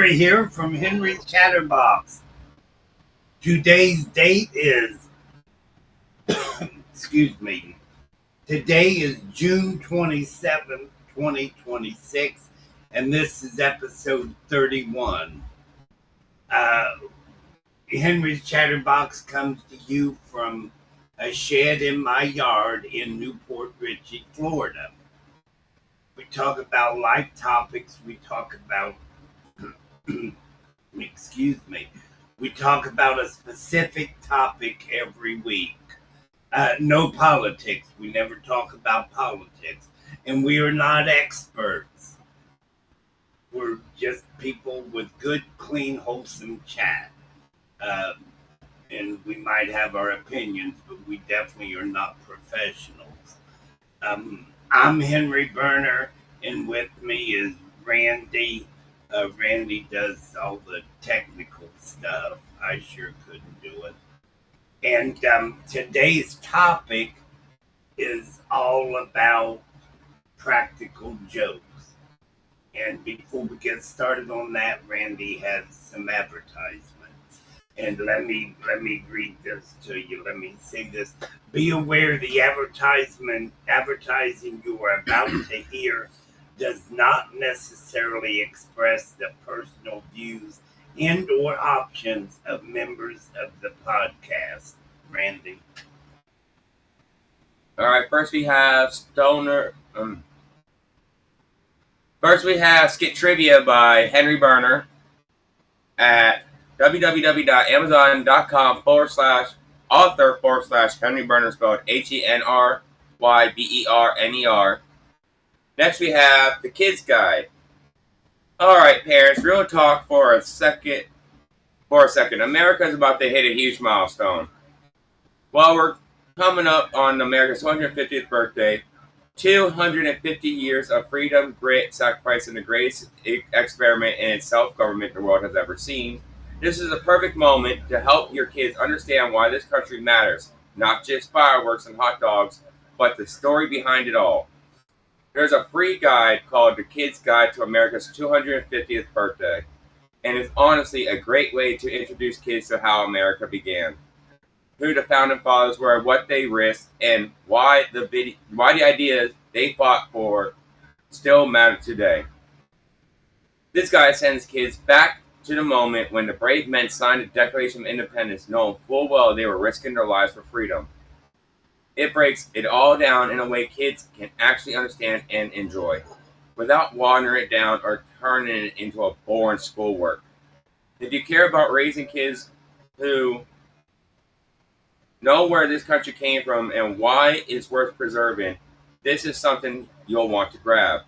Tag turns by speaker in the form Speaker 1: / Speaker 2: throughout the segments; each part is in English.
Speaker 1: Henry here from Henry's Chatterbox. Today's date is, excuse me, today is June 27th, 2026, and this is episode 31. Henry's Chatterbox comes to you from a shed in my yard in Newport Richey, Florida. We talk about life topics, we talk about we talk about a specific topic every week. No politics. We never talk about politics. And we are not experts. We're just people with good, clean, wholesome chat. And we might have our opinions, but we definitely are not professionals. I'm Henry Berner, and with me is Randy. Randy does all the technical stuff. I sure couldn't do it. And today's topic is all about practical jokes. And before we get started on that, Randy has some advertisements. And let me read this to you. Let me say this. Be aware the advertising you are about to hear does not necessarily express the personal views and or options of members of the podcast. Randy.
Speaker 2: All right, first we have Skit Trivia by Henry Berner at www.amazon.com/author/Henry Berner, spelled HenryBerner. Next we have The Kids Guide. Alright, parents, real talk for a second. America is about to hit a huge milestone. While we're coming up on America's 250th birthday, 250 years of freedom, grit, sacrifice, and the greatest experiment in self-government the world has ever seen, this is a perfect moment to help your kids understand why this country matters. Not just fireworks and hot dogs, but the story behind it all. There's a free guide called The Kids Guide to America's 250th birthday, and it's honestly a great way to introduce kids to how America began, who the founding fathers were, what they risked, and why the ideas they fought for still matter today. This guide sends kids back to the moment when the brave men signed the Declaration of Independence, knowing full well they were risking their lives for freedom. It breaks it all down in a way kids can actually understand and enjoy, without watering it down or turning it into a boring schoolwork. If you care about raising kids who know where this country came from and why it's worth preserving, this is something you'll want to grab.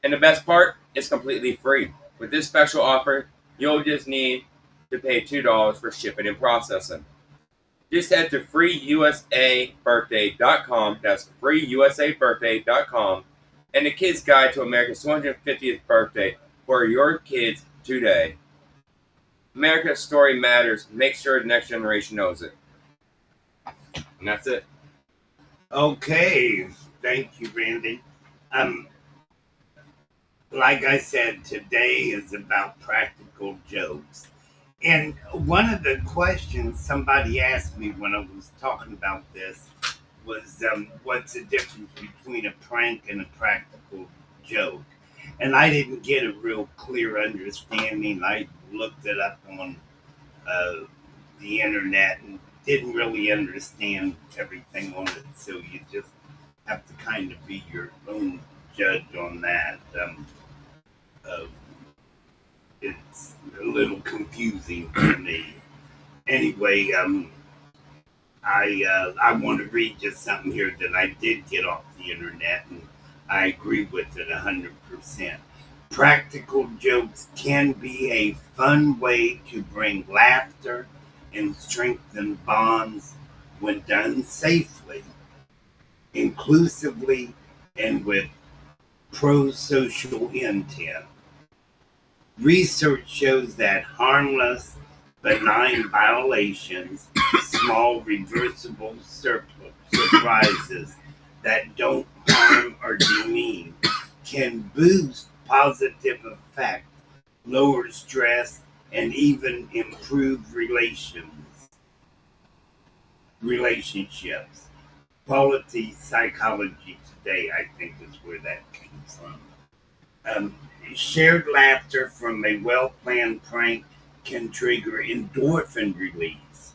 Speaker 2: And the best part, it's completely free. With this special offer, you'll just need to pay $2 for shipping and processing. Just head to freeusabirthday.com, that's freeusabirthday.com, and The Kids Guide to America's 250th birthday for your kids today. America's story matters. Make sure the next generation knows it. And that's it.
Speaker 1: Okay, thank you, Randy. Like I said, today is about practical jokes. And one of the questions somebody asked me when I was talking about this was, what's the difference between a prank and a practical joke? And I didn't get a real clear understanding. I looked it up on the internet and didn't really understand everything on it. So you just have to kind of be your own judge on that. It's a little confusing to me. Anyway, I want to read just something here that I did get off the internet, and I agree with it 100%. Practical jokes can be a fun way to bring laughter and strengthen bonds when done safely, inclusively, and with pro-social intent. Research shows that harmless, benign violations, small reversible surprises that don't harm or demean, can boost positive effect lower stress, and even improve relationships. Quality psychology today, I think, is where that came from. Um, Shared laughter from a well planned prank can trigger endorphin release,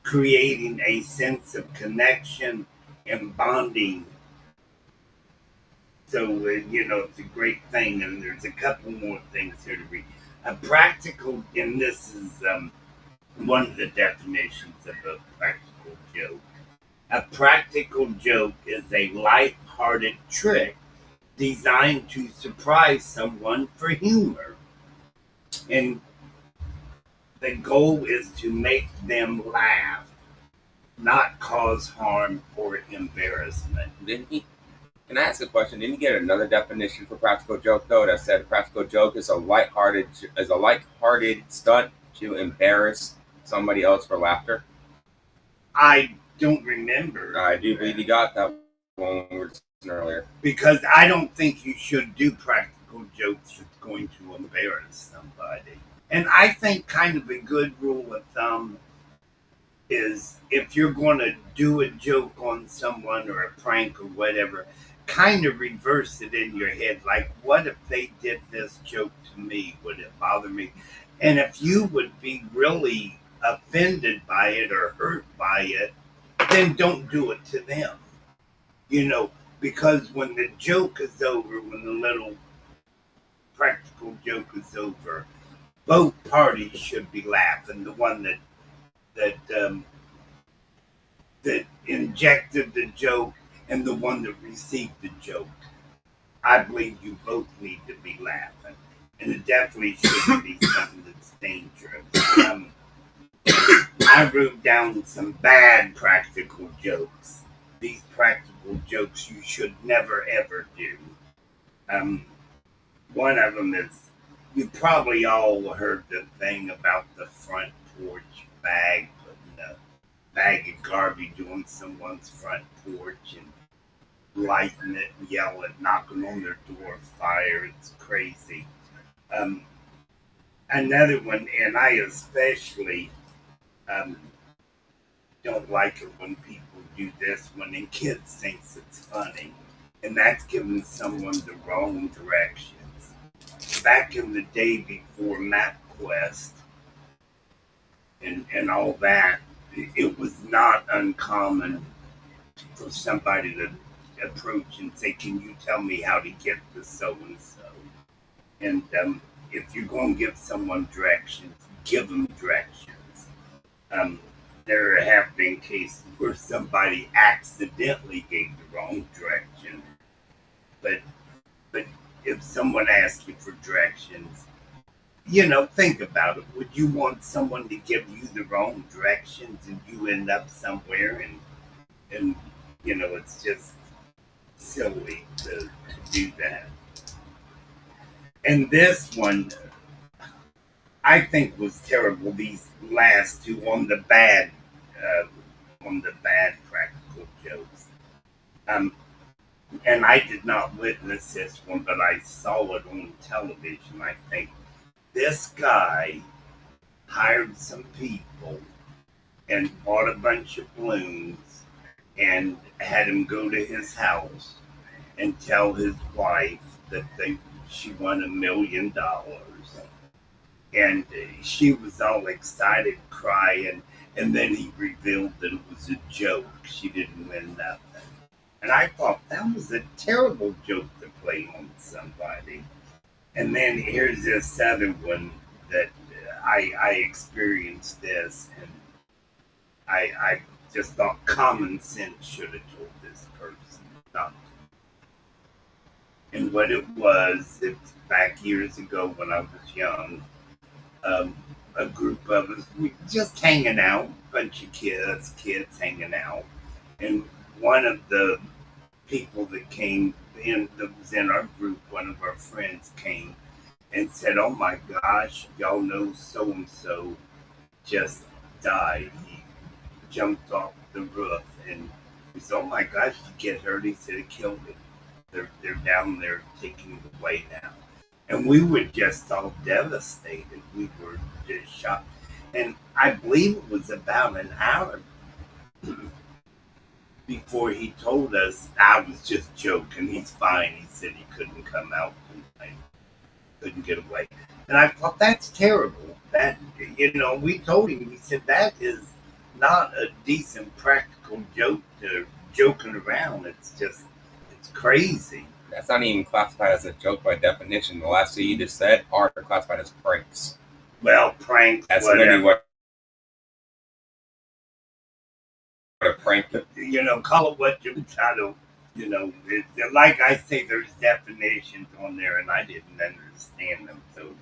Speaker 1: creating a sense of connection and bonding. So, it's a great thing. And there's a couple more things here to read. A practical, and this is one of the definitions of a practical joke. A practical joke is a light-hearted trick designed to surprise someone for humor. And the goal is to make them laugh, not cause harm or embarrassment.
Speaker 2: Didn't he? Can I ask a question? Didn't you get another definition for practical joke though that said a practical joke is a lighthearted stunt to embarrass somebody else for laughter?
Speaker 1: I don't remember.
Speaker 2: I do believe you got that one when we were listening earlier.
Speaker 1: Because I don't think you should do practical jokes that's going to embarrass somebody. And I think kind of a good rule of thumb is if you're going to do a joke on someone or a prank or whatever, kind of reverse it in your head. Like, what if they did this joke to me? Would it bother me? And if you would be really offended by it or hurt by it, then don't do it to them. Because when the joke is over, when the little practical joke is over, both parties should be laughing. The one that injected the joke and the one that received the joke. I believe you both need to be laughing, and it definitely shouldn't be something that's dangerous. I wrote down some bad practical jokes. These practical jokes you should never ever do. One of them is, you probably all heard the thing about the front porch bag, putting a bag of garbage on someone's front porch and lighting it and yelling, knocking on their door, fire. It's crazy. Um, Another one, and I especially um, don't like it when people do this when the kids thinks it's funny, and that's giving someone the wrong directions. Back in the day before MapQuest and all that, it was not uncommon for somebody to approach and say, "Can you tell me how to get to so and so?" And if you're going to give someone directions, give them directions. Um, there have been cases where somebody accidentally gave the wrong direction, but but if someone asks you for directions, think about it. Would you want someone to give you the wrong directions and you end up somewhere and it's just silly to do that. And this one I think was terrible. These last two on the bad practical jokes. Um, and I did not witness this one, but I saw it on television. I think this guy hired some people and bought a bunch of balloons and had him go to his house and tell his wife that she won $1 million. And she was all excited, crying, and then he revealed that it was a joke. She didn't win nothing. And I thought that was a terrible joke to play on somebody. And then here's this other one that I experienced this, and I just thought common sense should have told this person not to. And what it was, it's back years ago when I was young, a group of us, we just hanging out, bunch of kids hanging out. And one of the people that came in, that was in our group, one of our friends came and said, "Oh my gosh, y'all know so and so just died. He jumped off the roof." And we said, "Oh my gosh, did you get hurt?" He said, "It killed him. They're down there taking him away now." And we were just all devastated. We were just shocked. And I believe it was about an hour before he told us. I was just joking. He's fine. He said he couldn't come out tonight, couldn't get away. And I thought, that's terrible. That, we told him, we said, that is not a decent practical joke to joking around. It's crazy.
Speaker 2: That's not even classified as a joke by definition. The last two you just said are classified as pranks.
Speaker 1: Well, pranks,
Speaker 2: That's
Speaker 1: whatever.
Speaker 2: literally what a prank is.
Speaker 1: Call it what you title. Like I say, there's definitions on there, and I didn't understand them. So,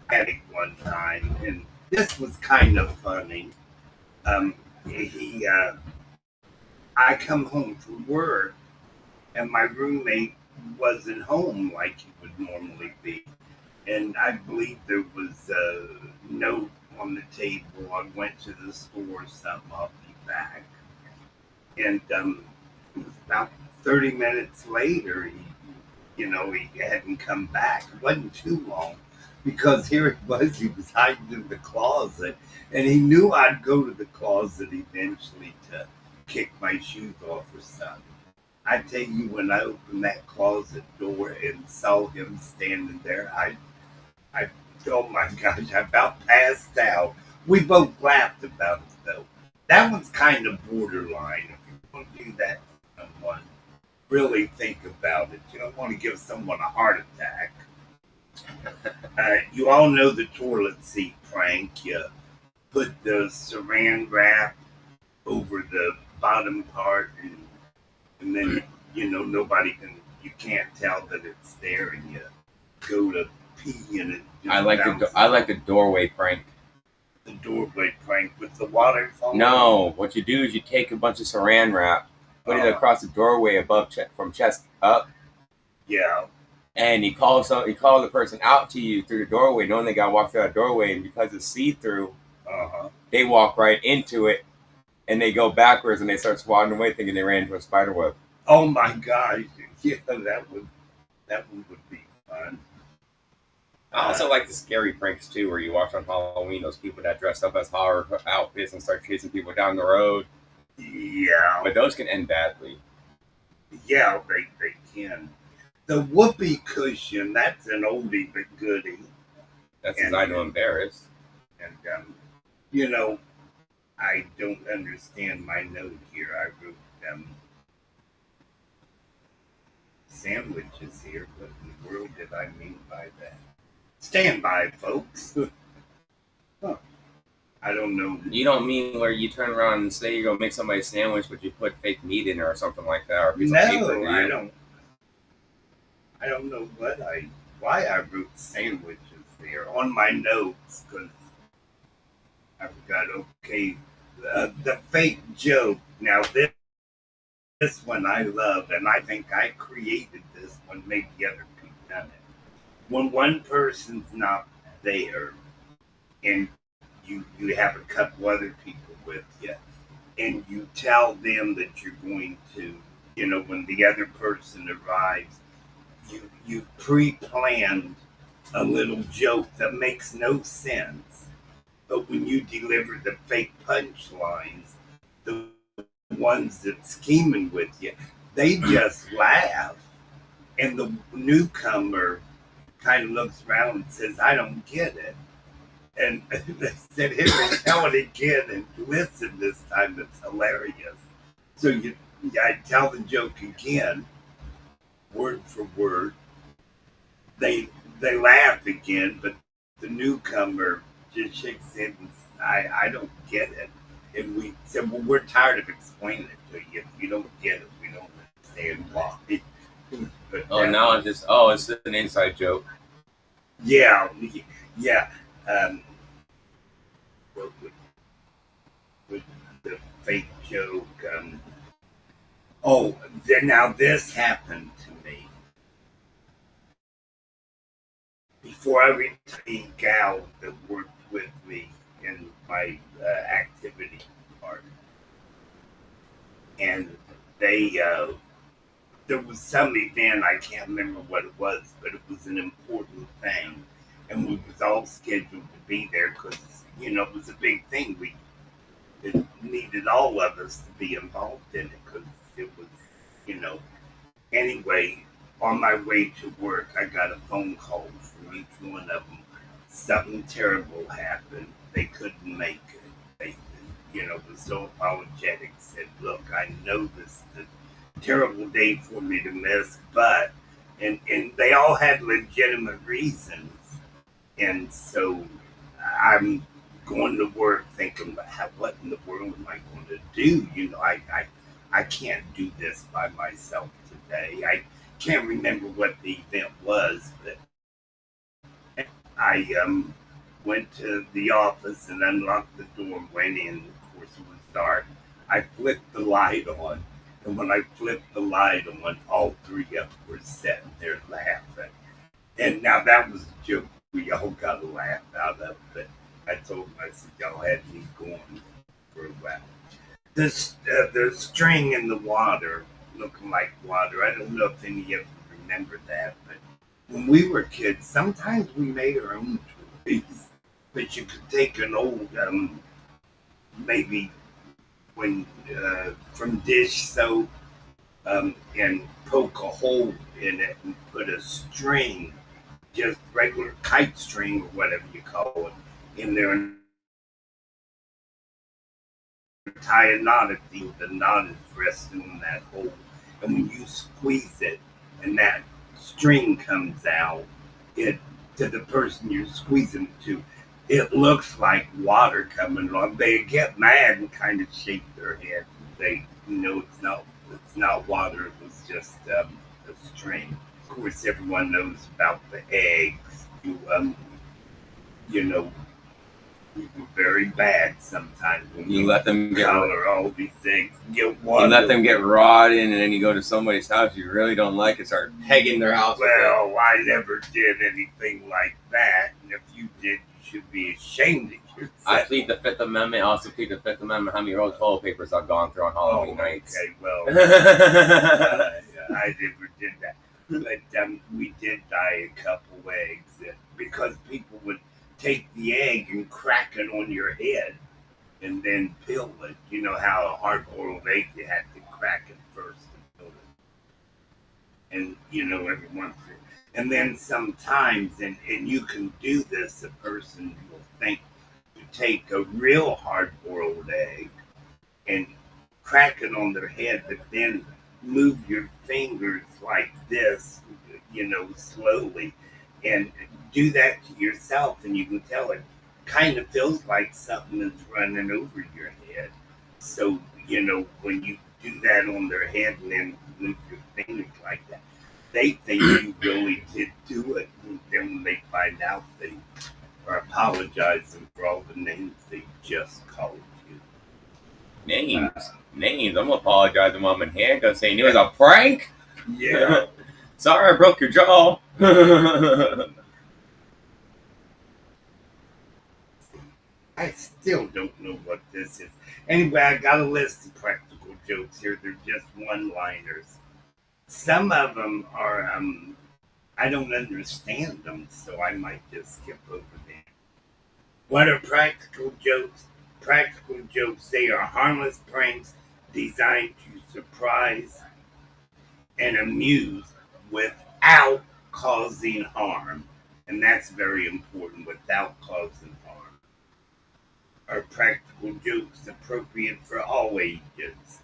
Speaker 1: I had it one time, and this was kind of funny. He, I come home from work, and my roommate wasn't home like he would normally be. And I believe there was a note on the table. I went to the store, something, I'll be back. And it was about 30 minutes later, he hadn't come back. It wasn't too long because here it was, he was hiding in the closet. And he knew I'd go to the closet eventually to kick my shoes off or something. I tell you, when I opened that closet door and saw him standing there, I, oh my gosh, I about passed out. We both laughed about it though. That one's kind of borderline. If you want to do that to someone, really think about it. You don't want to give someone a heart attack. You all know the toilet seat prank. You put the saran wrap over the bottom part, and then you can't tell that it's there, and you go to pee and it.
Speaker 2: I like the doorway prank.
Speaker 1: The doorway prank with the waterfall.
Speaker 2: No, what you do is you take a bunch of saran wrap, put it across the doorway above from chest up.
Speaker 1: Yeah.
Speaker 2: And you call the person out to you through the doorway, knowing they got to walk through that doorway, and because it's see-through, they walk right into it, and they go backwards, and they start swatting away, thinking they ran into a spider web.
Speaker 1: Oh my gosh! Yeah, that one would be fun.
Speaker 2: I also like the scary pranks too, where you watch on Halloween those people that dress up as horror outfits and start chasing people down the road.
Speaker 1: Yeah,
Speaker 2: but those can end badly.
Speaker 1: Yeah, they can. The whoopee cushion, that's an oldie but goodie.
Speaker 2: That's designed to embarrass.
Speaker 1: And, I don't understand my note here. I wrote sandwiches here. What in the world did I mean by that? Stand by, folks. Huh. I don't know.
Speaker 2: You don't mean where you turn around and say you're going to make somebody a sandwich, but you put fake meat in it or something like that? Or a piece of paper,
Speaker 1: I don't. I don't know why I wrote sandwiches there on my notes, because I forgot. Okay, the fake joke. Now this one I love, and I think I created this one. Maybe other people done it. When one person's not there, and you have a couple other people with you, and you tell them that you're going to, when the other person arrives, you pre-planned a little joke that makes no sense, but when you deliver the fake punchlines, the ones that scheming with you, they just laugh, and the newcomer kind of looks around and says, "I don't get it." And they said, "Here, tell it again, and listen this time. It's hilarious." So I tell the joke again, word for word. They laugh again, but the newcomer just shakes his head and says, I don't get it. And we said, well, we're tired of explaining it to you. If you don't get it, we don't understand why. But
Speaker 2: now it's an inside joke.
Speaker 1: Yeah. With the fake joke. Now this happened to me. Before I reached a gal that worked with me in my activity department, and they there was some event, I can't remember what it was, but it was an important thing, and we was all scheduled to be there because it was a big thing. It needed all of us to be involved in it because it was you know anyway. On my way to work, I got a phone call from each one of them. Something terrible happened. They couldn't make it. They was so apologetic. Said, "Look, I know this is a terrible day for me to miss, but," and they all had legitimate reasons. And so I'm going to work thinking, what in the world am I going to do? I can't do this by myself today. I can't remember what the event was, but I went to the office and unlocked the door and went in. Of course, it was dark. I flipped the light on. And when I flipped the light on, all three of them were sitting there laughing. And now that was a joke we all got a laugh out of. But I told them, I said, y'all had me going for a while. The string in the water, looking like water. I don't know if any of you remember that, but when we were kids, sometimes we made our own toys. But you could take an old, maybe when from dish soap, and poke a hole in it and put a string, just regular kite string or whatever you call it, in there and tie a knot at the knot is resting in that hole. And when you squeeze it and that string comes out, it to the person you're squeezing it to, it looks like water coming along. They get mad and kind of shake their head. They it's not water. It was just a string. Of course, everyone knows about the eggs. You know, we were very bad sometimes when
Speaker 2: you let them get
Speaker 1: color all these things.
Speaker 2: You let them get rotten, and then you go to somebody's house you really don't like and start pegging their house.
Speaker 1: Well, I never did anything like that, and if you did, you should be ashamed of yourself.
Speaker 2: I plead the Fifth Amendment. I also plead the Fifth Amendment. How many roll toilet papers I've gone through on Halloween nights?
Speaker 1: Okay, well, I never did that, but we did dye a couple eggs because people would take the egg and crack it on your head and then peel it. You know how a hard-boiled egg, you had to crack it first and peel it. And, every once in a while. And then sometimes, and you can do this, a person will think to take a real hard-boiled egg and crack it on their head, but then move your fingers like this, slowly, and do that to yourself, and you can tell it kind of feels like something is running over your head. So, when you do that on their head and then move your fingers like that, they think you really did do it. And then when they find out, they are apologizing for all the names they just called you.
Speaker 2: Names? Names? I'm apologizing while I'm in handcuffs saying it was a prank?
Speaker 1: Yeah.
Speaker 2: Sorry I broke your jaw.
Speaker 1: I still don't know what this is. Anyway, I got a list of practical jokes here. They're just one-liners. Some of them are, I don't understand them, so I might just skip over them. What are practical jokes? Practical jokes, they are harmless pranks designed to surprise and amuse without causing harm. And that's very important, without causing harm. Are practical jokes appropriate for all ages?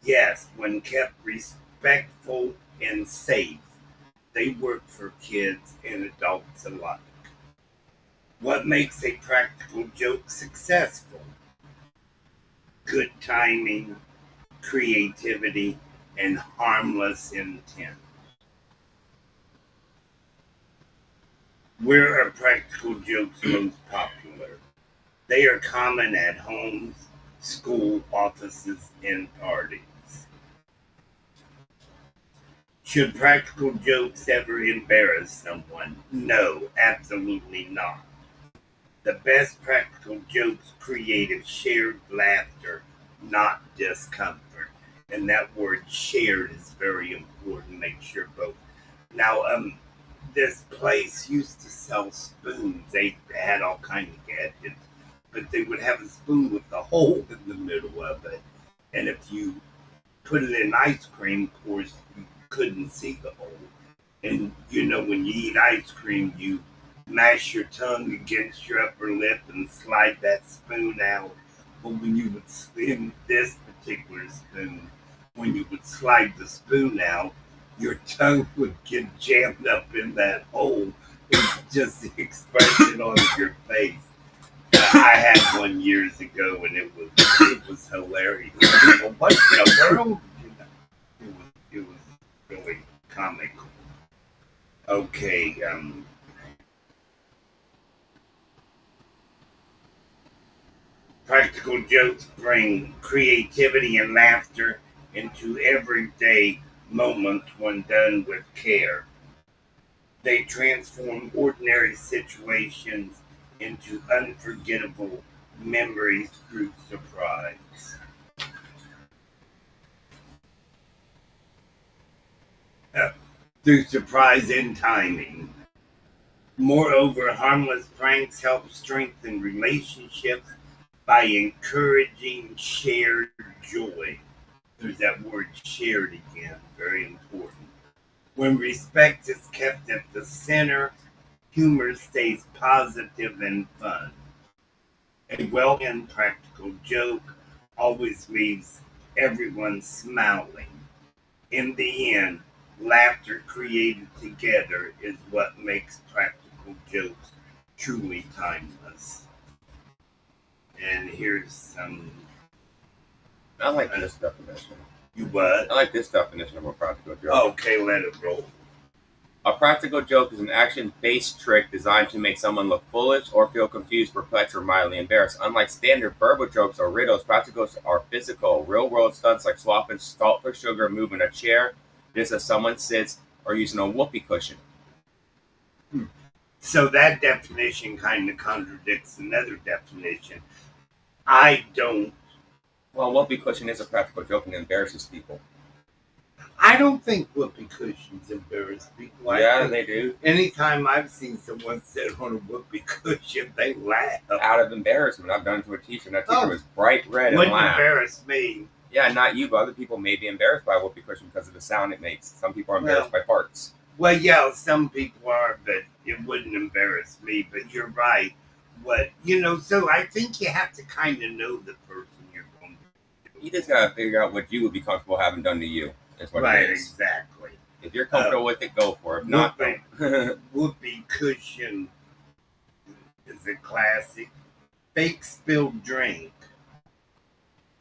Speaker 1: Yes, when kept respectful and safe, they work for kids and adults alike. What makes a practical joke successful? Good timing, creativity, and harmless intent. Where are practical jokes most popular? They are common at homes, school, offices, and parties. Should practical jokes ever embarrass someone? No, absolutely not. The best practical jokes create shared laughter, not discomfort. and that word shared is very important. Make sure both. Now, this place used to sell spoons. They had all kinds of gadgets, but they would have a spoon with a hole in the middle of it, and if you put it in ice cream, of course, you couldn't see the hole. And when you eat ice cream, you mash your tongue against your upper lip and slide that spoon out. But when you would, in this particular spoon, when you would slide the spoon out, your tongue would get jammed up in that hole. It's just the expression on your face. I had one years ago, and it was hilarious. What in the world? It was really comical. Okay, practical jokes bring creativity and laughter into everyday moments when done with care. They transform ordinary situations into unforgettable memories through surprise. Uh, Through surprise and timing. Moreover, harmless pranks help strengthen relationships by encouraging shared joy. There's that word shared again, very important. When respect is kept at the center, humor stays positive and fun. A well meant practical joke always leaves everyone smiling. In the end, laughter created together is what makes practical jokes truly timeless. And here's some.
Speaker 2: I like this definition.
Speaker 1: You what?
Speaker 2: I like this definition of a practical joke.
Speaker 1: Okay, let it roll.
Speaker 2: A practical joke is an action-based trick designed to make someone look foolish or feel confused, perplexed, or mildly embarrassed. Unlike standard verbal jokes or riddles, practicals are physical, real-world stunts like swapping salt for sugar, moving a chair just as someone sits, or using a whoopee cushion.
Speaker 1: So that definition kind of contradicts another definition. I don't.
Speaker 2: Well, whoopee cushion is a practical joke and embarrasses people.
Speaker 1: I don't think whoopee cushions embarrass people.
Speaker 2: Yeah, they do.
Speaker 1: Anytime I've seen someone sit on a whoopee cushion, they laugh.
Speaker 2: Out of embarrassment. I've done it to a teacher, and that teacher was bright red and
Speaker 1: Wouldn't
Speaker 2: laughed.
Speaker 1: embarrass me.
Speaker 2: Yeah, not you, but other people may be embarrassed by a whoopee cushion because of the sound it makes. Some people are embarrassed by farts.
Speaker 1: Well, yeah, some people are, but it wouldn't embarrass me. But you're right. So I think you have to kind of know the person you're going to do.
Speaker 2: You just gotta figure out what you would be comfortable having done to you. That's what
Speaker 1: Right,
Speaker 2: it is.
Speaker 1: exactly.
Speaker 2: If you're comfortable with it, go for it. If not, don't.
Speaker 1: Whoopee cushion is a classic. Fake spilled drink.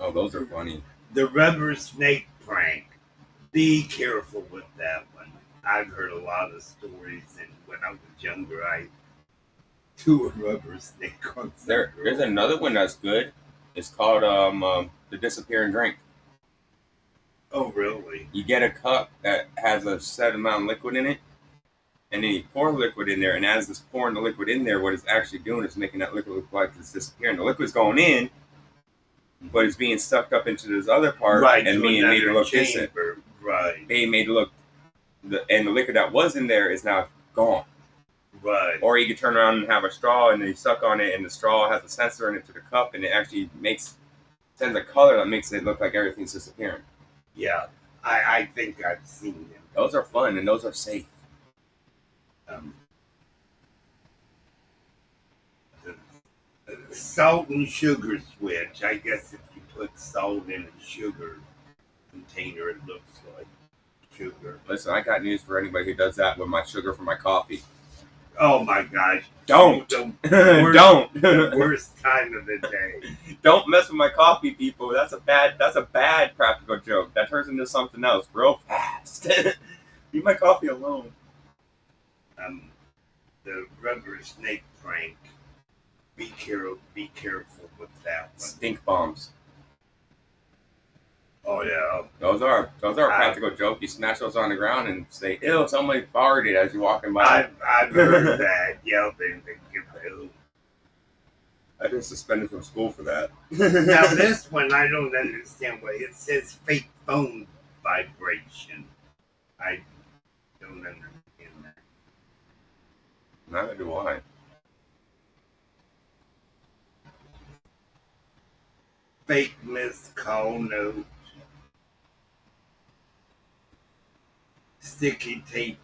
Speaker 2: Oh, those are funny.
Speaker 1: The rubber snake prank. Be careful with that one. I've heard a lot of stories, and when I was younger, I threw a rubber snake on some girl.
Speaker 2: There's another one that's good. It's called the disappearing drink.
Speaker 1: Oh, really?
Speaker 2: You get a cup that has a set amount of liquid in it, and then you pour liquid in there, and as it's pouring the liquid in there, what it's actually doing is making that liquid look like it's disappearing. The liquid's going in, but it's being sucked up into this other part,
Speaker 1: Right,
Speaker 2: and
Speaker 1: to
Speaker 2: being made to
Speaker 1: another
Speaker 2: look distant.
Speaker 1: chamber. Right,
Speaker 2: Being made to look, and the liquid that was in there is now gone.
Speaker 1: right.
Speaker 2: Or you can turn around and have a straw, and then you suck on it, and the straw has a sensor in it to the cup, and it actually sends a color that makes it look like everything's disappearing.
Speaker 1: Yeah, I think I've seen them.
Speaker 2: Those are fun, and those are safe.
Speaker 1: The salt and sugar switch. I guess if you put salt in a sugar container, it looks like sugar.
Speaker 2: Listen, I got news for anybody who does that with my sugar for my coffee.
Speaker 1: Oh my gosh!
Speaker 2: Don't.
Speaker 1: Don't.
Speaker 2: Don't.
Speaker 1: The worst time of the day.
Speaker 2: Don't mess with my coffee, people. That's a bad practical joke. That turns into something else real fast. Leave my coffee alone.
Speaker 1: The rubber snake prank. Be careful with that one.
Speaker 2: Stink bombs.
Speaker 1: Oh yeah.
Speaker 2: Those are a practical joke. You smash those on the ground and say, "Ew, somebody farted" as you're walking by.
Speaker 1: I've heard that. Yeah, they give
Speaker 2: I been suspended from school for that.
Speaker 1: Now this one, I don't understand what it says. Fake phone vibration. I don't understand that.
Speaker 2: Neither do I.
Speaker 1: Fake missed call note. Sticky tape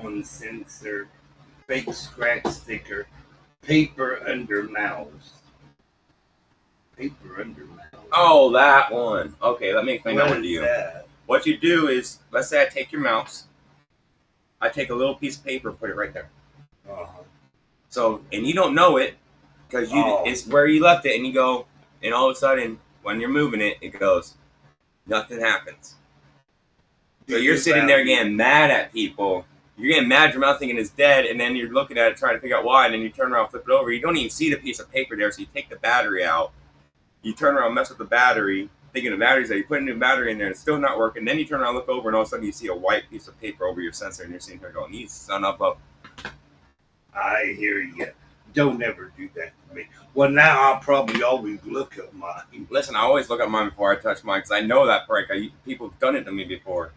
Speaker 1: on sensor. Fake scratch sticker. Paper under mouse. Paper under mouse.
Speaker 2: Oh, that one. Okay, let me explain that
Speaker 1: What
Speaker 2: one to
Speaker 1: is
Speaker 2: you.
Speaker 1: that?
Speaker 2: What you do is, let's say I take your mouse, I take a little piece of paper and put it right there.
Speaker 1: Uh-huh.
Speaker 2: So, and you don't know it because it's where you left it, and you go, and all of a sudden, when you're moving it, it goes, nothing happens. So you're sitting there getting mad at people. You're getting mad, your mouth thinking it's dead, and then you're looking at it trying to figure out why, and then you turn around, flip it over. You don't even see the piece of paper there, so you take the battery out. You turn around, mess with the battery, thinking the battery's there. You put a new battery in there, and it's still not working. Then you turn around, look over, and all of a sudden you see a white piece of paper over your sensor, and you're sitting there going, "You son of a..."
Speaker 1: I hear you. Don't ever do that to me. Well, now I'll probably always look at mine.
Speaker 2: Listen, I always look at mine before I touch mine because I know that prank. People have done it to me before.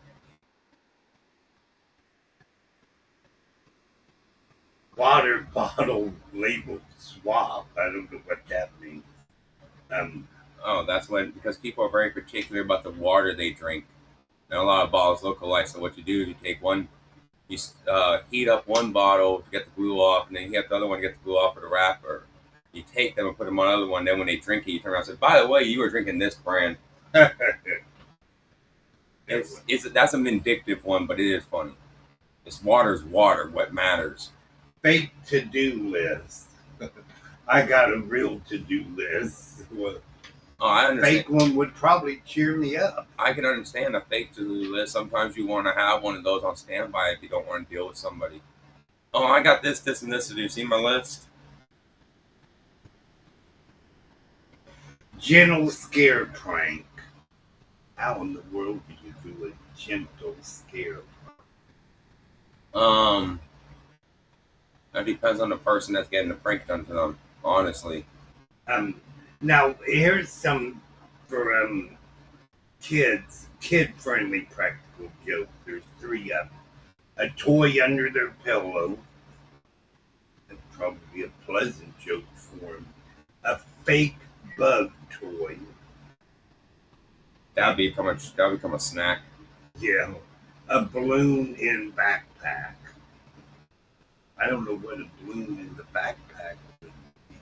Speaker 1: Water bottle label swap. I don't know what that means.
Speaker 2: Oh, that's because people are very particular about the water they drink. And a lot of bottles look alike. So what you do is you take one, you heat up one bottle to get the glue off, and then you heat up the other one to get the glue off of the wrapper. You take them and put them on another one. Then when they drink it, you turn around and say, "By the way, you were drinking this brand." That's a vindictive one, but it is funny. This water's water. What matters?
Speaker 1: Fake to-do list. I got a real to-do list.
Speaker 2: Oh, I understand.
Speaker 1: Fake one would probably cheer me up.
Speaker 2: I can understand a fake to-do list. Sometimes you want to have one of those on standby if you don't want to deal with somebody. Oh, I got this, this, and this to do. See my list?
Speaker 1: Gentle scare prank. How in the world do you do a gentle scare prank?
Speaker 2: That depends on the person that's getting the prank done to them, honestly.
Speaker 1: Now here's some for kid-friendly practical joke. There's 3 of them. A toy under their pillow. That'd probably be a pleasant joke for them. A fake bug toy.
Speaker 2: That'd become a snack.
Speaker 1: Yeah. A balloon in backpack. I don't know what a balloon in the backpack would be.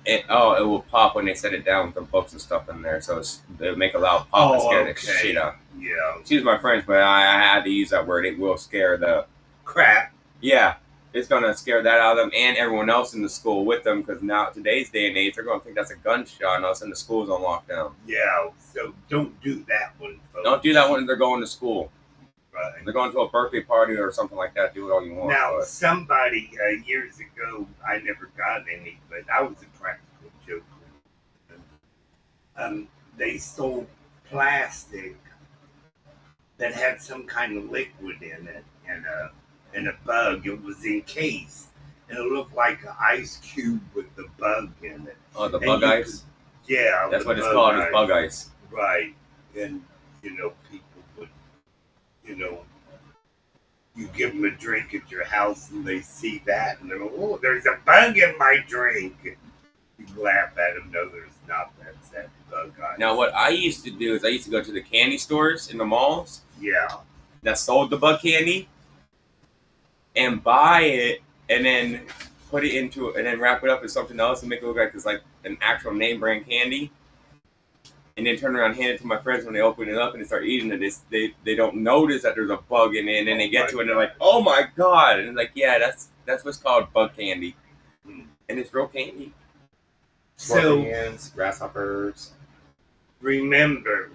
Speaker 2: It will pop when they set it down with the books and stuff in there, so it would make a loud pop and scare the shit out.
Speaker 1: Yeah.
Speaker 2: Excuse my French, but I had to use that word. It will scare the
Speaker 1: crap.
Speaker 2: Yeah, it's gonna scare that out of them and everyone else in the school with them, because now today's day and age, they're gonna think that's a gunshot, and all of a sudden the school's on lockdown.
Speaker 1: Yeah, so don't do that one, folks.
Speaker 2: Don't do that when they're going to school.
Speaker 1: Right.
Speaker 2: They're going to a birthday party or something like that. Do it all you want.
Speaker 1: Now, somebody years ago, I never got any, but I was a practical joker. They sold plastic that had some kind of liquid in it and a bug. It was encased, and it looked like an ice cube with the bug in it.
Speaker 2: Oh, the bug ice?
Speaker 1: Yeah.
Speaker 2: That's what it's called, is bug ice.
Speaker 1: Right. And, people would, you give them a drink at your house and they see that and they're like, "Oh, there's a bug in my drink." You laugh at them. No, there's not. That's that bug ice.
Speaker 2: Now, what I used to do is I used to go to the candy stores in the malls.
Speaker 1: Yeah.
Speaker 2: That sold the bug candy and buy it and then put it into and then wrap it up in something else and make it look like it's like an actual name brand candy. And then turn around and hand it to my friends when they open it up and they start eating it. They don't notice that there's a bug in it, and then they get to it and they're like, "Oh my god!" And it's like, yeah, that's what's called bug candy, and it's real candy. Scorpions, grasshoppers.
Speaker 1: Remember,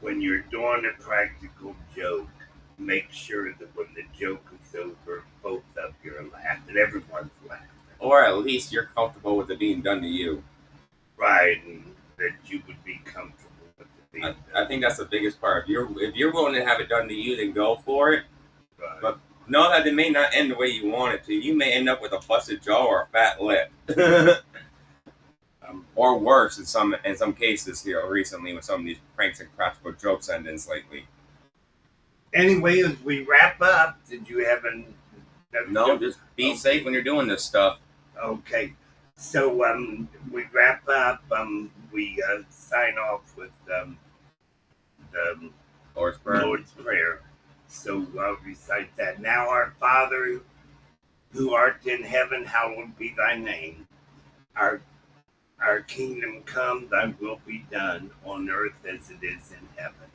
Speaker 1: when you're doing a practical joke, make sure that when the joke is over, both of you are laughing. Everyone's laughing.
Speaker 2: Or at least you're comfortable with it being done to you.
Speaker 1: Right, and that you would be comfortable with it being done.
Speaker 2: I think that's the biggest part. If you're willing to have it done to you, then go for it.
Speaker 1: Right.
Speaker 2: But know that they may not end the way you want it to. You may end up with a busted jaw or a fat lip. Or worse in some cases here recently with some of these pranks and practical jokes endings lately.
Speaker 1: Anyway, as we wrap up, did you have an?
Speaker 2: No, just be safe when you're doing this stuff.
Speaker 1: Okay, so we wrap up. We sign off with the
Speaker 2: Lord's Prayer.
Speaker 1: Lord's Prayer. So I'll recite that. Now, our Father, who art in heaven, hallowed be thy name. Our kingdom come, thy will be done on earth as it is in heaven.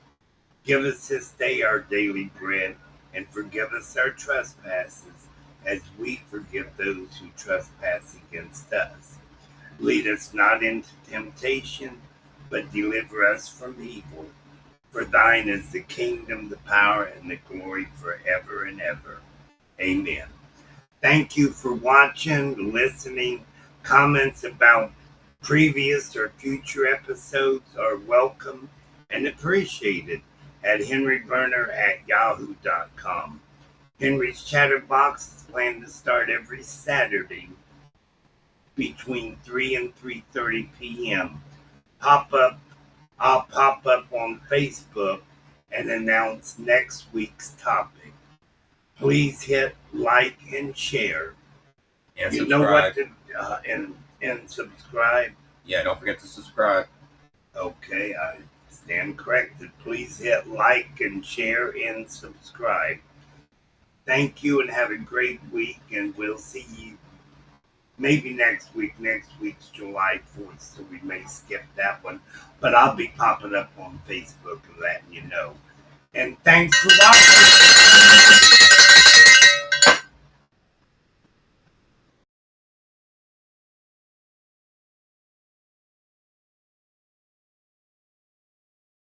Speaker 1: Give us this day our daily bread, and forgive us our trespasses, as we forgive those who trespass against us. Lead us not into temptation, but deliver us from evil. For thine is the kingdom, the power, and the glory forever and ever. Amen. Thank you for watching, listening. Comments about previous or future episodes are welcome and appreciated at henryberner@yahoo.com. Henry's Chatterbox is planned to start every Saturday between 3 and 3:30 p.m. I'll pop up on Facebook and announce next week's topic. Please hit like and share.
Speaker 2: And
Speaker 1: you
Speaker 2: subscribe.
Speaker 1: Know what to and subscribe.
Speaker 2: Yeah, don't forget to subscribe.
Speaker 1: Okay, I stand corrected. Please hit like and share and subscribe. Thank you and have a great week, and we'll see you maybe next week. Next week's July 4th, so we may skip that one. But I'll be popping up on Facebook and letting you know. And thanks for watching.